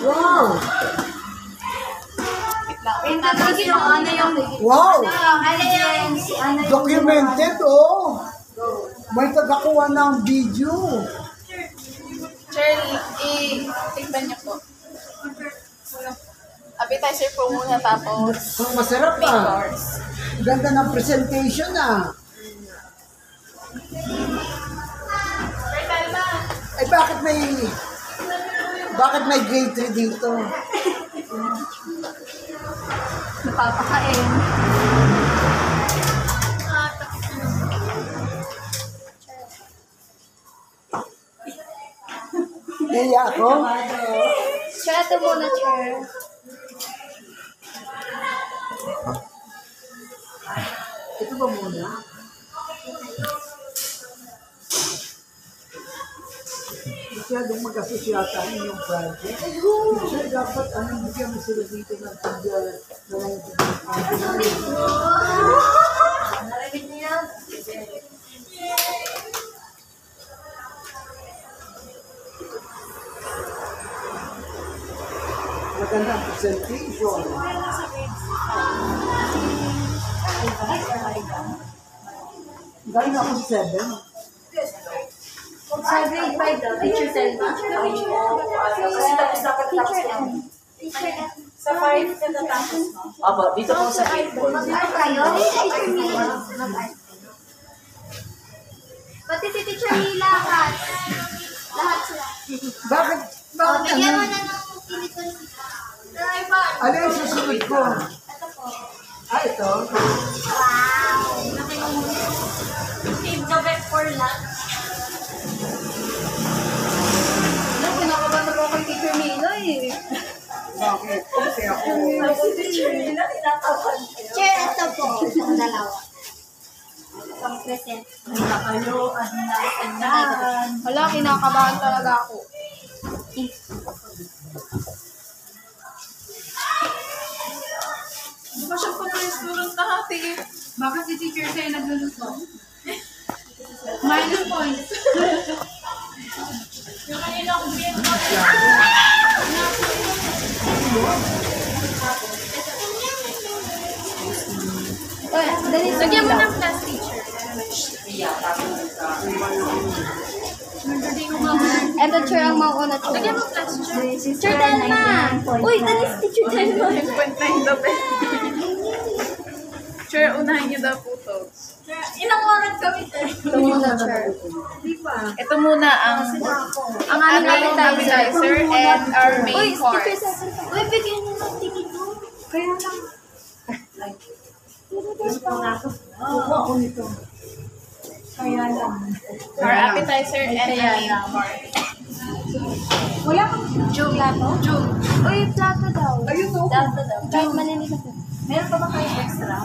Wow! Wow! Documented, oh! May tagakuha ng video. Sir, i-tignan niyo po. Appetizer po muna tapos Masarap main ah. course. Ganda ng presentation ah. Ay bakit may grade 3 dito? Napapakain. Kaya ako? Sir, ito muna, sir. Ito ba muna? Masyadong mag-assess yata yung project. Sir, dapat bigyan mo sila dito ng pagdala na lang Narinig niyo? magandang presentation. Galing ako sa 7. Sa grade 5 daw, teacher 10 ba? Kasi tapos dapat tapos yan. Sa 5 ka natapos mo? Opo, dito po sa grade 4. Dito kayo? Pati si Teacher Mila, lahat sila. Bakit? Bigyan mo na ng pinitol. Ano yung susunod ko? Ito po. Ito? Wow! Save the best for lunch. Kinakabahan ako kay Teacher Mila eh. Bakit? Kasi ako. Si Teacher Mila, kinakabahan. Chair, ito po. Ang dalawa. Isang present. Wala, kinakabahan talaga ako. Masyad pa pa yung student na hati. Baka si teacher sa'yo nagluluto. Minus points. Yung kanina akong binigyan. Lagyan mo ng class teacher. Ito, Chair, ang mauna, Chair. Lagyan mo class teacher. Teacher Telma! Uy, tanis Teacher Telma. 9.9 daw, Chair, unahin niyo daw po to. Ilang oras kami, Chair? Ito muna, Chair. Ito muna ang aming appetizer and our main course. Uy, bigyan niyo ng ticket mo. Kaya lang. Kuha ako nito. Kaya lang. Our appetizer and the main course. Wala kang Jug. Plato? Jug. Uy, plato daw. Ayun, oh. Plato daw. Kahit maliliit na po. meron pa ba kayo extra?